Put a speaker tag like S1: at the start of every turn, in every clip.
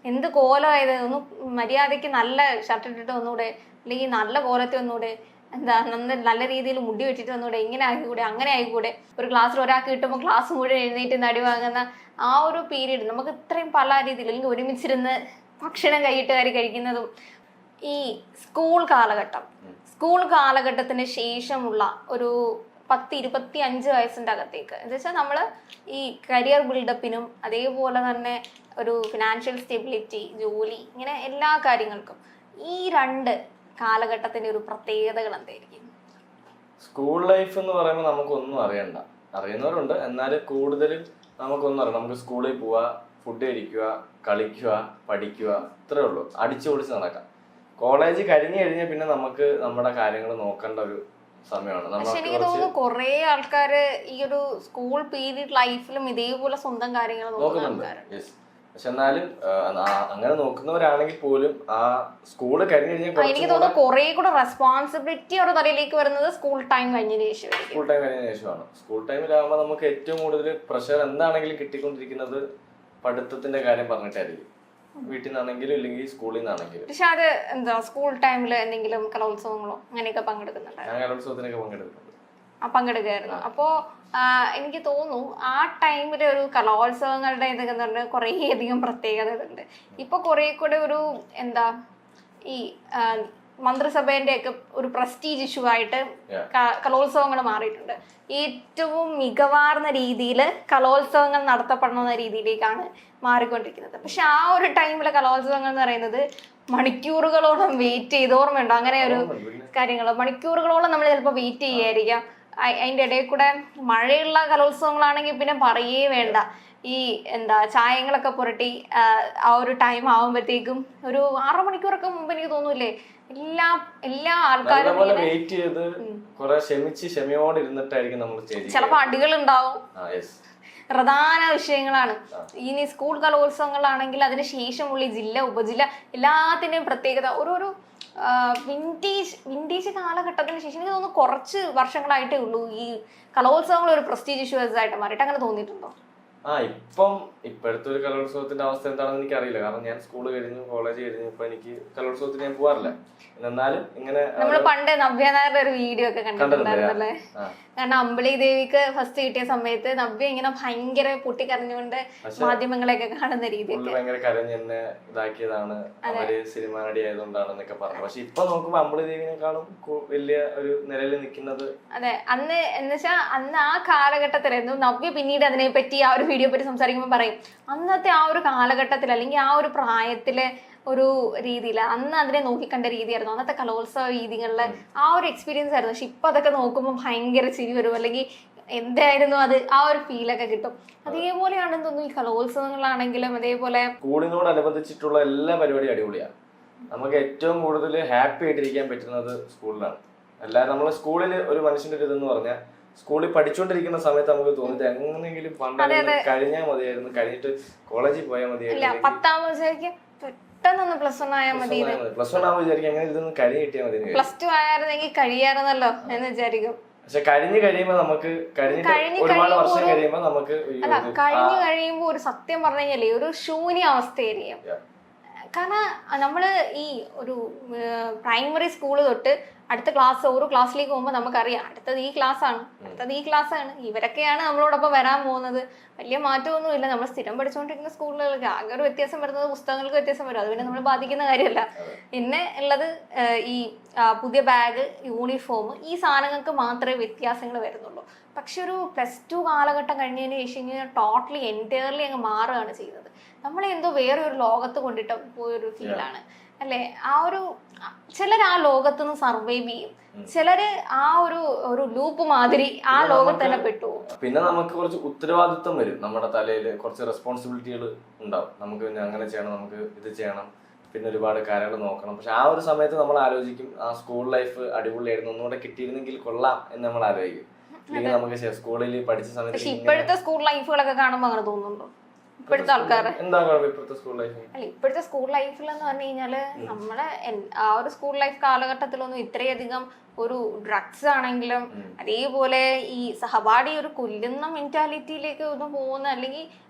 S1: എന്ത് കോലമായത്, ഒന്ന് മര്യാദയ്ക്ക് നല്ല ഷർട്ട് ഇട്ടിട്ട് വന്നൂടെ, അല്ലെങ്കിൽ നല്ല കോലത്തിൽ വന്നൂടെ, എന്താ നല്ല രീതിയിൽ മുടി വെച്ചിട്ട് വന്നൂടെ, ഇങ്ങനെ ആയിക്കൂടെ, അങ്ങനെ ആയിക്കൂടെ. ഒരു ക്ലാസ്സിൽ ഒരാൾക്ക് കിട്ടുമ്പോൾ ക്ലാസ് മുഴുവൻ എഴുന്നേറ്റ് നടി വാങ്ങുന്ന ആ ഒരു പീരീഡ് നമുക്ക് ഇത്രയും പല രീതിയിൽ, അല്ലെങ്കിൽ ഒരുമിച്ചിരുന്ന് ഭക്ഷണം കൈയിട്ട് കഴിക്കുന്നതും. ഈ സ്കൂൾ കാലഘട്ടത്തിന് ശേഷമുള്ള ഒരു 10-25 വയസ്സിൻ്റെ അകത്തേക്ക് എന്ന് വെച്ചാൽ നമ്മൾ ഈ കരിയർ ബിൽഡപ്പിനും അതേപോലെ തന്നെ ഒരു ഫിനാൻഷ്യൽ സ്റ്റെബിലിറ്റി, ജോലി, ഇങ്ങനെ എല്ലാ കാര്യങ്ങൾക്കും ഈ 2 കാലഘട്ടത്തിന്റെ ഒരു പ്രത്യേകതകൾ എന്തായിരിക്കും?
S2: സ്കൂൾ ലൈഫ് എന്ന് പറയുമ്പോൾ നമുക്കൊന്നും അറിയണ്ട, അറിയുന്നവരുണ്ട്, എന്നാൽ കൂടുതലും നമുക്കൊന്നും അറിയാം. നമുക്ക് സ്കൂളിൽ പോവുക, ഫുഡ് കഴിക്കുക, കളിക്കുക, പഠിക്കുക, ഇത്രേ ഉള്ളൂ. അടിച്ചു പൊളിച്ച് നടക്കാം. കോളേജ് കഴിഞ്ഞ് കഴിഞ്ഞാൽ പിന്നെ നമുക്ക് നമ്മുടെ കാര്യങ്ങൾ നോക്കേണ്ട ഒരു സമയമാണ്.
S1: പക്ഷെ എനിക്ക് തോന്നുന്നു കുറെ ആൾക്കാര് ഈ ഒരു സ്കൂൾ പീരീഡ് ലൈഫിലും ഇതേപോലെ സ്വന്തം കാര്യങ്ങൾ നോക്കുന്നുണ്ട്.
S2: പക്ഷെ എന്നാലും അങ്ങനെ നോക്കുന്നവരാണെങ്കിൽ പോലും ആ സ്കൂള് കഴിഞ്ഞ് കഴിഞ്ഞാൽ
S1: എനിക്ക് തോന്നുന്നു കുറെ കൂടെ റെസ്പോൺസിബിലിറ്റി അവരുടെ തലയിലേക്ക് വരുന്നത് സ്കൂൾ ടൈം കഴിഞ്ഞതിന്
S2: ശേഷമാണ്. സ്കൂൾ ടൈമിലാകുമ്പോൾ നമുക്ക് ഏറ്റവും കൂടുതൽ പ്രഷർ എന്താണെങ്കിലും കിട്ടിക്കൊണ്ടിരിക്കുന്നത് പഠിത്തത്തിന്റെ കാര്യം പറഞ്ഞിട്ടായിരിക്കും. വീട്ടിൽ നിന്നാണെങ്കിലും ഇല്ലെങ്കിൽ സ്കൂളിൽ നിന്നാണെങ്കിലും.
S1: പക്ഷെ അത് എന്താ സ്കൂൾ ടൈമിൽ എന്തെങ്കിലും കലോത്സവങ്ങളോ അങ്ങനെയൊക്കെ പങ്കെടുക്കുന്നുണ്ട്?
S2: ഞാൻ കലോത്സവത്തിനൊക്കെ
S1: പങ്കെടുക്കായിരുന്നു. അപ്പോ എനിക്ക് തോന്നുന്നു ആ ടൈമില് ഒരു കലോത്സവങ്ങളുടെ ഇതൊക്കെ പറഞ്ഞാൽ കുറേ അധികം പ്രത്യേകതകളുണ്ട്. ഇപ്പൊ കുറെ കൂടെ ഒരു എന്താ ഈ മന്ത്രിസഭേന്റെ ഒക്കെ ഒരു പ്രസ്റ്റീജ് ഇഷ്യൂ ആയിട്ട് കലോത്സവങ്ങൾ മാറിയിട്ടുണ്ട്. ഏറ്റവും മികവാർന്ന രീതിയിൽ കലോത്സവങ്ങൾ നടത്തപ്പെടുന്ന രീതിയിലേക്കാണ് മാറിക്കൊണ്ടിരിക്കുന്നത്. പക്ഷെ ആ ഒരു ടൈമിലെ കലോത്സവങ്ങൾ എന്ന് പറയുന്നത് മണിക്കൂറുകളോളം വെയിറ്റ് ചെയ്ത്, ഓർമ്മയുണ്ടോ അങ്ങനെ ഒരു കാര്യങ്ങൾ? മണിക്കൂറുകളോളം നമ്മൾ ചിലപ്പോൾ വെയിറ്റ് ചെയ്യായിരിക്കാം. അതിൻ്റെ ഇടയിൽ കൂടെ മഴയുള്ള കലോത്സവങ്ങളാണെങ്കിൽ പിന്നെ പറയേ വേണ്ട. ഈ എന്താ ചായങ്ങളൊക്കെ പുരട്ടി ആ ഒരു ടൈം ആവുമ്പോഴത്തേക്കും ഒരു 6 മണിക്കൂറൊക്കെ മുമ്പ് എനിക്ക് തോന്നൂലേ എല്ലാ ആൾക്കാരും
S2: വെയിറ്റ് ചെയ്ത് കുറെ ക്ഷമയോടെ ഇരുന്നിട്ടായിരിക്കും നമ്മൾ
S1: ചിലപ്പോൾ അടികൾ ഉണ്ടാവും. പ്രധാന വിഷയങ്ങളാണ്. ഇനി സ്കൂൾ കലോത്സവങ്ങളാണെങ്കിൽ അതിന് ശേഷമുള്ള ജില്ല, ഉപജില്ല എല്ലാത്തിന്റെയും പ്രത്യേകത ഓരോരോ വിന്റേജ് കാലഘട്ടത്തിന് ശേഷം എനിക്ക് തോന്നുന്നു കുറച്ച് വർഷങ്ങളായിട്ടേ ഉള്ളൂ ഈ കലോത്സവങ്ങൾ ഒരു പ്രസ്റ്റീജ് ഇഷ്യൂസ് ആയിട്ട് മാറിയിട്ട്. അങ്ങനെ തോന്നിയിട്ടുണ്ടോ?
S2: ഇപ്പോഴത്തെ ഒരു കലോത്സവത്തിന്റെ അവസ്ഥ എന്താണെന്ന് എനിക്ക് അറിയില്ല. കാരണം ഞാൻ സ്കൂൾ കഴിഞ്ഞു, കോളേജ് കഴിഞ്ഞു, ഇപ്പൊ എനിക്ക് കലോത്സവത്തിന് ഞാൻ പോവാറില്ല. എന്നാലും ഇങ്ങനെ
S1: നമ്മള് പണ്ട് നവ്യ നായരുടെ ഒരു വീഡിയോ ഒക്കെ കണ്ടിട്ടുണ്ടായിരുന്നല്ലേ? കാരണം അമ്പിളി ദേവിക്ക് ഫസ്റ്റ് കിട്ടിയ സമയത്ത് നവ്യ ഇങ്ങനെ ഭയങ്കര പൊട്ടിക്കരഞ്ഞുകൊണ്ട് മാധ്യമങ്ങളെയൊക്കെ കാണുന്ന രീതി
S2: ഭയങ്കര കരഞ്ഞെന്നെ ഇതാക്കിയതാണ്, അവര് സിനിമ നടി ആയതുകൊണ്ടാണെന്നൊക്കെ പറഞ്ഞു. പക്ഷെ ഇപ്പൊ നോക്കുമ്പോ അമ്പിളി ദേവിനെക്കാളും വലിയ ഒരു നിലയിൽ നിൽക്കുന്നത്.
S1: അതെ, അന്ന് എന്നുവെച്ചാ അന്ന് ആ കാലഘട്ടത്തിലായിരുന്നു. നവ്യ പിന്നീട് അതിനെ പറ്റി ആ ഒരു വീഡിയോ പറ്റി സംസാരിക്കുമ്പോൾ പറയും അന്നത്തെ ആ ഒരു കാലഘട്ടത്തിൽ അല്ലെങ്കിൽ ആ ഒരു പ്രായത്തിലെ ഒരു രീതിയിൽ അന്ന് അതിനെ നോക്കിക്കണ്ട രീതിയായിരുന്നു അന്നത്തെ കലോത്സവ രീതികളിലെ ആ ഒരു എക്സ്പീരിയൻസ് ആയിരുന്നു. പക്ഷെ ഇപ്പൊ അതൊക്കെ നോക്കുമ്പോൾ ഭയങ്കര ചിരി വരും, അല്ലെങ്കിൽ എന്തായിരുന്നു അത്, ആ ഒരു ഫീലൊക്കെ കിട്ടും. അതേപോലെയാണെന്ന് തോന്നുന്നു ഈ കലോത്സവങ്ങളാണെങ്കിലും. അതേപോലെ
S2: സ്കൂളിനോടനുബന്ധിച്ചിട്ടുള്ള എല്ലാ പരിപാടിയും അടിപൊളിയാണ്. നമുക്ക് ഏറ്റവും കൂടുതൽ ഹാപ്പി ആയിട്ടിരിക്കാൻ പറ്റുന്നത് സ്കൂളിലാണ്. അല്ലാതെ നമ്മൾ സ്കൂളിൽ ഒരു മനുഷ്യന്റെ ഒരു ഇതെന്ന് പറഞ്ഞാൽ സ്കൂളിൽ പഠിച്ചുകൊണ്ടിരിക്കുന്ന സമയത്ത് നമുക്ക് തോന്നിയത് എങ്ങനെയെങ്കിലും പണ്ടായിരുന്നു കഴിഞ്ഞാൽ മതിയായിരുന്നു, കഴിഞ്ഞിട്ട് കോളേജിൽ പോയാൽ മതിയായിരുന്നു,
S1: 10ാം ക്ലാസ്സിലേക്ക് പെട്ടെന്നൊന്ന് പ്ലസ് 1 ആയാൽ മതി,
S2: പ്ലസ് 1 ആവുമ്പോൾ വിചാരിക്കും അങ്ങനെ ഇതൊന്നും കഴിഞ്ഞ് കിട്ടിയാൽ മതി,
S1: പ്ലസ് 2 ആയിരുന്നെങ്കിൽ കഴിയാറുന്നല്ലോ എന്ന് വിചാരിക്കും.
S2: പക്ഷെ കഴിഞ്ഞ് കഴിയുമ്പോ നമുക്ക് ഒരുപാട് വർഷം കഴിയുമ്പോ നമുക്ക്
S1: കഴിഞ്ഞു കഴിയുമ്പോ ഒരു സത്യം പറഞ്ഞു കഴിഞ്ഞാലേ ഒരു ശൂന്യ അവസ്ഥയായിരിക്കും. കാരണം നമ്മള് ഈ ഒരു പ്രൈമറി സ്കൂള് തൊട്ട് അടുത്ത ക്ലാസ് ഓരോ ക്ലാസ്സിലേക്ക് പോകുമ്പോൾ നമുക്കറിയാം അടുത്തത് ഈ ക്ലാസ് ആണ്, ഇവരൊക്കെയാണ് നമ്മളോടൊപ്പം വരാൻ പോകുന്നത്. വലിയ മാറ്റമൊന്നുമില്ല. നമ്മൾ സ്ഥിരം പഠിച്ചുകൊണ്ടിരിക്കുന്ന സ്കൂളുകൾക്ക് ആകെ ഒരു വ്യത്യാസം വരുന്നത് പുസ്തകങ്ങൾക്ക് വ്യത്യാസം വരും. അത് പിന്നെ നമ്മൾ ബാധിക്കുന്ന കാര്യമല്ല. പിന്നെ ഉള്ളത് ഈ പുതിയ ബാഗ്, യൂണിഫോം, ഈ സാധനങ്ങൾക്ക് മാത്രമേ വ്യത്യാസങ്ങൾ വരുന്നുള്ളൂ. പക്ഷെ ഒരു +2 കാലഘട്ടം കഴിഞ്ഞതിന് ശേഷം ടോട്ടലി എൻറ്റയർലി അങ്ങ് മാറുകയാണ് ചെയ്യുന്നത്. നമ്മളെന്തോ വേറെ ഒരു ലോകത്ത് കൊണ്ടിട്ട് പോയൊരു ഫീലാണ് അല്ലെ? ആ ഒരു ചിലർ ആ ലോകത്തുനിന്ന് സർവൈവ് ചെയ്യും, ചിലര് ആ ഒരു ലൂപ്പ് മാതിരി ആ ലോകത്ത് തന്നെ പെട്ടുപോകും.
S2: പിന്നെ നമുക്ക് കുറച്ച് ഉത്തരവാദിത്വം വരും, നമ്മുടെ തലയിൽ കുറച്ച് റെസ്പോൺസിബിലിറ്റികൾ ഉണ്ടാവും. നമുക്ക് പിന്നെ അങ്ങനെ ചെയ്യണം, നമുക്ക് ഇത് ചെയ്യണം, പിന്നെ ഒരുപാട് കാര്യങ്ങൾ നോക്കണം. പക്ഷെ ആ ഒരു സമയത്ത് നമ്മൾ ആലോചിക്കും ആ സ്കൂൾ ലൈഫ് അടിപൊളിയായിരുന്നു, ഒന്നുകൂടെ കിട്ടിയിരുന്നെങ്കിൽ കൊള്ളാം എന്ന് നമ്മൾ ആലോചിക്കും. അല്ലെങ്കിൽ നമുക്ക് സ്കൂളിൽ പഠിച്ച സമയത്ത്
S1: ഇപ്പോഴത്തെ സ്കൂൾ ലൈഫുകളൊക്കെ കാണുമ്പോൾ അങ്ങനെ തോന്നുന്നുണ്ടോ? ഇപ്പോഴത്തെ ആൾക്കാരെ
S2: എന്താ കുഴപ്പം ഇപ്പോഴത്തെ സ്കൂൾ ലൈഫ്?
S1: അല്ല, ഇപ്പോഴത്തെ സ്കൂൾ ലൈഫിൽ എന്ന് പറഞ്ഞു കഴിഞ്ഞാല് നമ്മളെ ആ ഒരു സ്കൂൾ ലൈഫ് കാലഘട്ടത്തിലൊന്നും ഇത്രയധികം ഒരു ഡ്രഗ്സ് ആണെങ്കിലും അതേപോലെ ഈ സഹപാഠി ഒരു കൊല്ലുന്ന മെന്റാലിറ്റിയിലേക്ക് ഒന്നും പോകുന്ന അല്ലെങ്കിൽ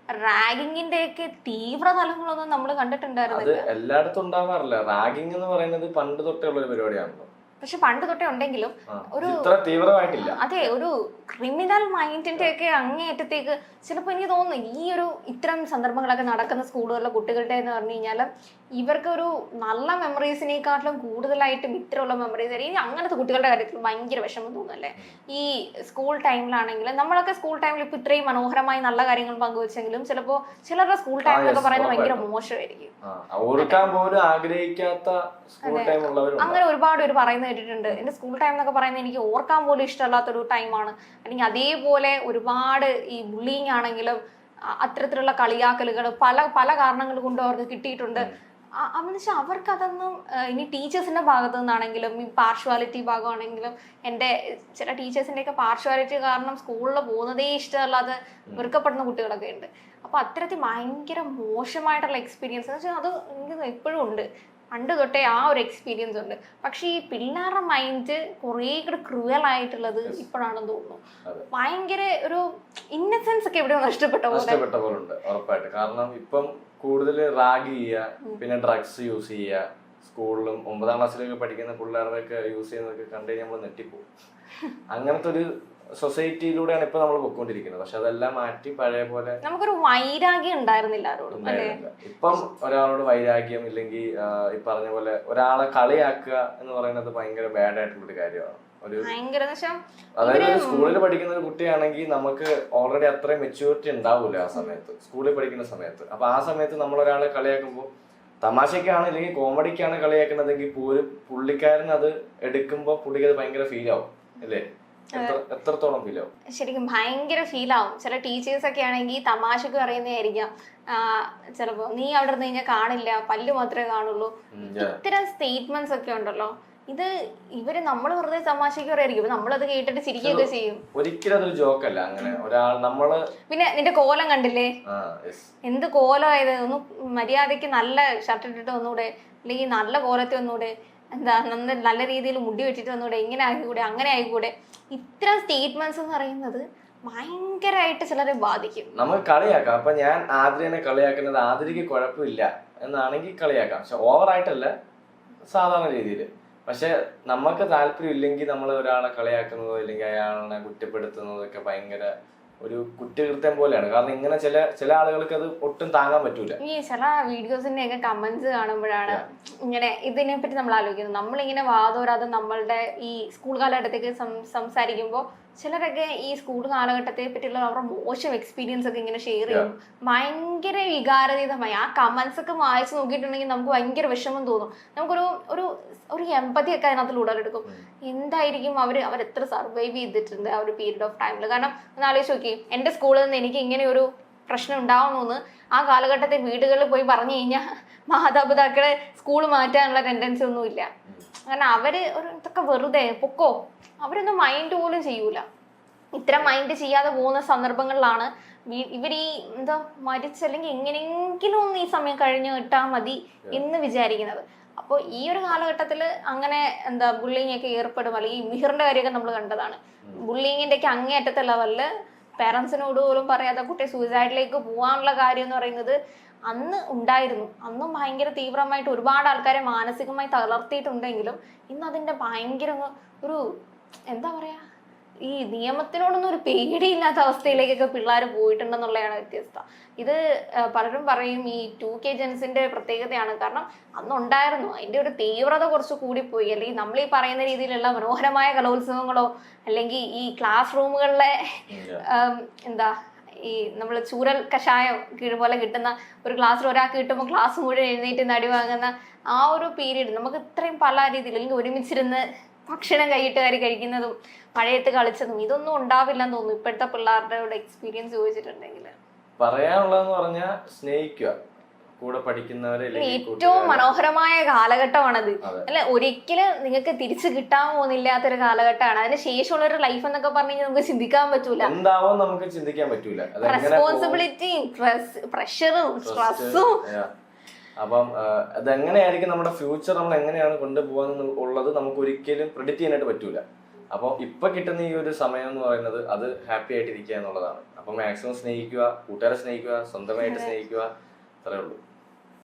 S1: റാഗിങ്ങിന്റെ ഒക്കെ തീവ്ര തലങ്ങളൊന്നും നമ്മൾ കണ്ടിട്ടുണ്ടായിരുന്നില്ല.
S2: എല്ലായിടത്തും ഉണ്ടാവാറില്ല. റാഗിങ് എന്ന് പറയുന്നത് പണ്ട് തൊട്ടേ ഉള്ള ഒരു പരിപാടിയാണല്ലോ.
S1: പക്ഷെ പണ്ട് തൊട്ടേ ഉണ്ടെങ്കിലും ഒരു
S2: തീവ്രമായിട്ടില്ല.
S1: അതെ, ഒരു ക്രിമിനൽ മൈൻഡിന്റെ ഒക്കെ അങ്ങേയറ്റത്തേക്ക് ചിലപ്പോൾ എനിക്ക് തോന്നുന്നു ഈ ഒരു ഇത്തരം സന്ദർഭങ്ങളൊക്കെ നടക്കുന്ന സ്കൂളുകളിലെ കുട്ടികളുടെ എന്ന് പറഞ്ഞു കഴിഞ്ഞാൽ ഇവർക്കൊരു നല്ല മെമ്മറീസിനെക്കാട്ടിലും കൂടുതലായിട്ടും ഇത്തരമുള്ള മെമ്മറീസ് ആയിരിക്കും. അങ്ങനത്തെ കുട്ടികളുടെ കാര്യത്തിൽ ഭയങ്കര വിഷമം തോന്നുന്നല്ലേ. ഈ സ്കൂൾ ടൈമിലാണെങ്കിലും നമ്മളൊക്കെ സ്കൂൾ ടൈമിൽ ഇപ്പൊ ഇത്രയും മനോഹരമായി നല്ല കാര്യങ്ങൾ പങ്കുവെച്ചെങ്കിലും ചിലപ്പോൾ ചിലരുടെ സ്കൂൾ ടൈമിലൊക്കെ പറയുന്നത് ഭയങ്കര മോശമായിരിക്കും.
S2: ഓർക്കാൻ പോലും ആഗ്രഹിക്കാത്ത സ്കൂൾ ടൈം ഉള്ളവരുണ്ട്.
S1: അങ്ങനെ ഒരുപാട് പേര് പറയുന്നത് കേട്ടിട്ടുണ്ട്. എന്റെ സ്കൂൾ ടൈം എന്നൊക്കെ പറയുന്നത് എനിക്ക് ഓർക്കാൻ പോലും ഇഷ്ടമല്ലാത്തൊരു ടൈമാണ്. അല്ലെങ്കിൽ അതേപോലെ ഒരുപാട് ഈ ബുള്ളിങ് ആണെങ്കിലും അത്തരത്തിലുള്ള കളിയാക്കലുകൾ പല പല കാരണങ്ങൾ കൊണ്ടും അവർക്ക് കിട്ടിയിട്ടുണ്ട്. എന്ന് വെച്ചാൽ അവർക്ക് അതൊന്നും ഇനി ടീച്ചേഴ്സിന്റെ ഭാഗത്തു നിന്നാണെങ്കിലും ഈ പാർഷ്വാലിറ്റി ഭാഗമാണെങ്കിലും എൻ്റെ ചില ടീച്ചേഴ്സിന്റെ ഒക്കെ പാർഷ്വാലിറ്റി കാരണം സ്കൂളിൽ പോകുന്നതേ ഇഷ്ടമല്ലാതെ വെറുക്കപ്പെടുന്ന കുട്ടികളൊക്കെ ഉണ്ട്. അപ്പൊ അത്തരത്തിൽ ഭയങ്കര മോശമായിട്ടുള്ള എക്സ്പീരിയൻസ് എന്ന് വെച്ചാൽ അത് എനിക്ക് ഇപ്പോഴും ഉണ്ട്. പണ്ട് തൊട്ടേ ആ ഒരു എക്സ്പീരിയൻസ് ഉണ്ട്. പക്ഷെ ഈ പിള്ളേരുടെ മൈൻഡ് കുറേ കൂടെ ക്രൂവൽ ആയിട്ടുള്ളത് ഇപ്പോഴാണെന്ന് തോന്നുന്നു. ഭയങ്കര ഒരു ഇന്നസെൻസ് ഒക്കെ എവിടെയോ നഷ്ടപ്പെട്ട
S2: പോലുണ്ട് ഉറപ്പായിട്ട്. കാരണം ഇപ്പം കൂടുതൽ റാഗ് ചെയ്യുക, പിന്നെ ഡ്രഗ്സ് യൂസ് ചെയ്യുക, സ്കൂളിലും 9ാം ക്ലാസ്സിലൊക്കെ പഠിക്കുന്ന പിള്ളേരുടെയൊക്കെ യൂസ് ചെയ്യുന്നതൊക്കെ കണ്ടു കഴിഞ്ഞാൽ നമ്മൾ നെറ്റിപ്പോകും. അങ്ങനത്തെ ഒരു സൊസൈറ്റിയിലൂടെയാണ് ഇപ്പൊ നമ്മൾ പൊയ്ക്കൊണ്ടിരിക്കുന്നത്. പക്ഷെ അതെല്ലാം മാറ്റി പഴയ പോലെ
S1: നമുക്കൊരു വൈരാഗ്യം ഉണ്ടായിരുന്നില്ല ആരോടും.
S2: ഇപ്പം ഒരാളോട് വൈരാഗ്യം ഇല്ലെങ്കിൽ ഈ പറഞ്ഞ പോലെ ഒരാളെ കളിയാക്കുക എന്ന് പറയുന്നത് ഭയങ്കര ബാഡ് ആയിട്ടുള്ള ഒരു കാര്യമാണ്. അതായത് സ്കൂളിൽ പഠിക്കുന്ന ഒരു കുട്ടിയാണെങ്കിൽ നമുക്ക് ഓൾറെഡി അത്രയും മെച്യൂരിറ്റി ഉണ്ടാവൂല ആ സമയത്ത്, സ്കൂളിൽ പഠിക്കുന്ന സമയത്ത്. അപ്പൊ ആ സമയത്ത് നമ്മൾ ഒരാളെ കളിയാക്കുമ്പോൾ തമാശക്കാണ് അല്ലെങ്കിൽ കോമഡിക്കാണ് കളിയാക്കുന്നതെങ്കിൽ പോലും പുള്ളിക്കാരൻ അത് എടുക്കുമ്പോൾ പുള്ളിക്ക് അത് ഭയങ്കര ഫീൽ ആവും അല്ലേ? എത്രത്തോളം ഫീൽ ആവും? ശരിക്കും
S1: ഭയങ്കര ഫീൽ ആവും. ചില ടീച്ചേഴ്സ് ഒക്കെ ആണെങ്കിൽ തമാശക്ക് പറയുന്നതായിരിക്കാം, ചിലപ്പോ നീ അവിടെ നിന്ന് കഴിഞ്ഞാൽ കാണില്ല, പല്ല് മാത്രമേ കാണുള്ളൂ. ഇത്തരം സ്റ്റേറ്റ്മെന്റ്സ് ഒക്കെ ഉണ്ടല്ലോ. ഇത് ഇവര് നമ്മൾ വെറുതെ തമാശക്ക് പറയായിരിക്കും, നമ്മളത് കേട്ടിട്ട് ചിരിക്കുകയൊക്കെ ചെയ്യും.
S2: ഒരിക്കലും അതൊരു ജോക്കല്ല. അങ്ങനെ ഒരാൾ നമ്മള്
S1: പിന്നെ നിന്റെ കോലം കണ്ടില്ലേ, എന്ത് കോലമായത്, ഒന്ന് മര്യാദക്ക് നല്ല ഷർട്ട് ഇട്ടിട്ട് ഒന്നുകൂടെ, അല്ലെങ്കിൽ നല്ല കോലത്തെ ഒന്നുകൂടെ, എന്താ നല്ല രീതിയിൽ മുടി വെച്ചിട്ട് ഒന്നുകൂടെ, ഇങ്ങനെ ആയിക്കൂടെ, അങ്ങനെ ആയിക്കൂടെ. ഇത്തരം സ്റ്റേറ്റ്മെന്റ്സ് എന്ന് പറയുന്നത് ഭയങ്കരമായിട്ട് ചിലരെ ബാധിക്കും.
S2: നമുക്ക് കളിയാക്കാം. അപ്പൊ ഞാൻ ആതിരനെ കളിയാക്കുന്നത് ആതിരക്ക് കുഴപ്പമില്ല എന്നാണെങ്കിൽ കളിയാക്കാം. പക്ഷെ ഓവറായിട്ടല്ല, സാധാരണ രീതിയിൽ. പക്ഷെ നമുക്ക് താല്പര്യം ഇല്ലെങ്കിൽ നമ്മൾ ഒരാളെ കളിയാക്കുന്നതോ ഇല്ലെങ്കിൽ അയാളെ കുറ്റപ്പെടുത്തുന്നതോ ഒക്കെ ഭയങ്കര ഒരു കുറ്റകൃത്യം പോലെയാണ്. കാരണം ഇങ്ങനെ ചില ആളുകൾക്ക് അത് ഒട്ടും താങ്ങാൻ പറ്റൂല.
S1: ഈ ചില വീഡിയോസിന്റെ ഒക്കെ കമന്റ്സ് കാണുമ്പോഴാണ് ഇങ്ങനെ ഇതിനെ പറ്റി നമ്മൾ ആലോചിക്കുന്നത്. നമ്മളിങ്ങനെ വാദോരാതെ നമ്മളുടെ ഈ സ്കൂൾ കാലഘട്ടത്തേക്ക് സംസാരിക്കുമ്പോൾ ചിലരൊക്കെ ഈ സ്കൂൾ കാലഘട്ടത്തെ പറ്റിയുള്ള അവരുടെ മോശം എക്സ്പീരിയൻസ് ഒക്കെ ഇങ്ങനെ ഷെയർ ചെയ്യും. ഭയങ്കര വികാരതീതമായി ആ കമന്റ്സ് ഒക്കെ വായിച്ചു നോക്കിയിട്ടുണ്ടെങ്കിൽ നമുക്ക് ഭയങ്കര വിഷമം തോന്നും. നമുക്കൊരു ഒരു ഒരു എമ്പതി ഒക്കെ അതിനകത്ത് ഉടലെടുക്കും. എന്തായിരിക്കും അവരെത്ര സർവൈവ് ചെയ്തിട്ടുണ്ട് ആ ഒരു പീരീഡ് ഓഫ് ടൈമിൽ. കാരണം ഒന്ന് ആലോചിച്ച് നോക്കി, എൻ്റെ സ്കൂളിൽ നിന്ന് എനിക്ക് ഇങ്ങനെ ഒരു പ്രശ്നം ഉണ്ടാവുന്നു ആ കാലഘട്ടത്തിൽ വീടുകളിൽ പോയി പറഞ്ഞു കഴിഞ്ഞാൽ മാതാപിതാക്കളെ സ്കൂൾ മാറ്റാനുള്ള ടെൻഡൻസി ഒന്നുമില്ല. കാരണം അവര് ഇതൊക്കെ വെറുതെ പൊക്കോ, അവരൊന്നും മൈൻഡ് പോലും ചെയ്യൂല. ഇത്തരം മൈൻഡ് ചെയ്യാതെ പോകുന്ന സന്ദർഭങ്ങളിലാണ് ഇവർ ഈ എന്താ മരിച്ചല്ലെങ്കിൽ എങ്ങനെയെങ്കിലും ഒന്ന് ഈ സമയം കഴിഞ്ഞു കിട്ടാൽ മതി എന്ന് വിചാരിക്കുന്നത്. അപ്പോൾ ഈ ഒരു കാലഘട്ടത്തിൽ അങ്ങനെ എന്താ ബുള്ളിങ് ഒക്കെ ഏർപ്പെടും. അല്ലെങ്കിൽ മിഹിറിന്റെ കാര്യമൊക്കെ നമ്മൾ കണ്ടതാണ്. ബുള്ളിങ്ങിന്റെ ഒക്കെ അങ്ങേയറ്റത്തെ ലെവലില് പേരൻസിനോട് പോലും പറയാതെ കുട്ടി സൂയിസൈഡിലേക്ക് പോകാനുള്ള കാര്യം എന്ന് പറയുന്നത് അന്ന് ഉണ്ടായിരുന്നു. അന്നും ഭയങ്കര തീവ്രമായിട്ട് ഒരുപാട് ആൾക്കാരെ മാനസികമായി തളർത്തിയിട്ടുണ്ടെങ്കിലും ഇന്ന് അതിന്റെ ഭയങ്കര ഒരു എന്താ പറയാ, ഈ നിയമത്തിനോടൊന്നും ഒരു പേടിയില്ലാത്ത അവസ്ഥയിലേക്കൊക്കെ പിള്ളേർ പോയിട്ടുണ്ടെന്നുള്ളതാണ് വ്യത്യസ്തത. ഇത് പലരും പറയും ഈ 2K ജെൻസിന്റെ പ്രത്യേകതയാണ്. കാരണം അന്നുണ്ടായിരുന്നു, അതിന്റെ ഒരു തീവ്രത കുറച്ച് കൂടിപ്പോയി. അല്ലെങ്കിൽ നമ്മൾ ഈ പറയുന്ന രീതിയിലുള്ള മനോഹരമായ കലോത്സവങ്ങളോ അല്ലെങ്കിൽ ഈ ക്ലാസ് റൂമുകളിലെ എന്താ ഈ നമ്മൾ ചൂരൽ കഷായം പോലെ കിട്ടുന്ന ഒരു ക്ലാസ്സിൽ ഒരാൾക്ക് കിട്ടുമ്പോൾ ക്ലാസ് മുഴുവൻ എഴുന്നേറ്റ് നടി വാങ്ങുന്ന ആ ഒരു പീരീഡ് നമുക്ക് ഇത്രയും പല രീതിയിൽ അല്ലെങ്കിൽ ഒരുമിച്ചിരുന്ന് ഭക്ഷണം കൈയിട്ട് കഴിക്കുന്നതും മഴയത്ത് കളിച്ചതും ഇതൊന്നും ഉണ്ടാവില്ലെന്ന് തോന്നുന്നു ഇപ്പോഴത്തെ പിള്ളേരുടെ എക്സ്പീരിയൻസ് ചോദിച്ചിട്ടുണ്ടെങ്കിൽ.
S2: പറയാനുള്ളതെന്ന് പറഞ്ഞാൽ സ്നേഹിക്കുക, കൂടെ പഠിക്കുന്നവരെ
S1: ഏറ്റവും മനോഹരമായ കാലഘട്ടമാണത്.
S2: അതെ.
S1: അല്ലെ, ഒരിക്കലും നിങ്ങൾക്ക് തിരിച്ചു കിട്ടാൻ പോകുന്നില്ലാത്തൊരു കാലഘട്ടമാണ്. അതിന് ശേഷമുള്ള ഒരു ലൈഫ് എന്നൊക്കെ പറഞ്ഞു കഴിഞ്ഞാൽ നമുക്ക് ചിന്തിക്കാൻ പറ്റൂല.
S2: എന്താവും നമുക്ക് ചിന്തിക്കാൻ പറ്റൂല.
S1: റെസ്പോൺസിബിലിറ്റിയും പ്രഷറും സ്ട്രെസ്സും.
S2: അപ്പം അതെങ്ങനെയായിരിക്കും നമ്മുടെ ഫ്യൂച്ചർ നമ്മൾ എങ്ങനെയാണ് കൊണ്ടുപോകാൻ ഉള്ളത് നമുക്ക് ഒരിക്കലും പ്രെഡിക്റ്റ് ചെയ്യാനായിട്ട് പറ്റൂല. അപ്പോൾ ഇപ്പൊ കിട്ടുന്ന ഈ ഒരു സമയം എന്ന് പറയുന്നത് അത് ഹാപ്പി ആയിട്ട് ഇരിക്കുക എന്നുള്ളതാണ്. അപ്പൊ മാക്സിമം സ്നേഹിക്കുക, കൂട്ടുകാരെ സ്നേഹിക്കുക, സ്വന്തമായിട്ട് സ്നേഹിക്കുക, അത്രേ ഉള്ളൂ.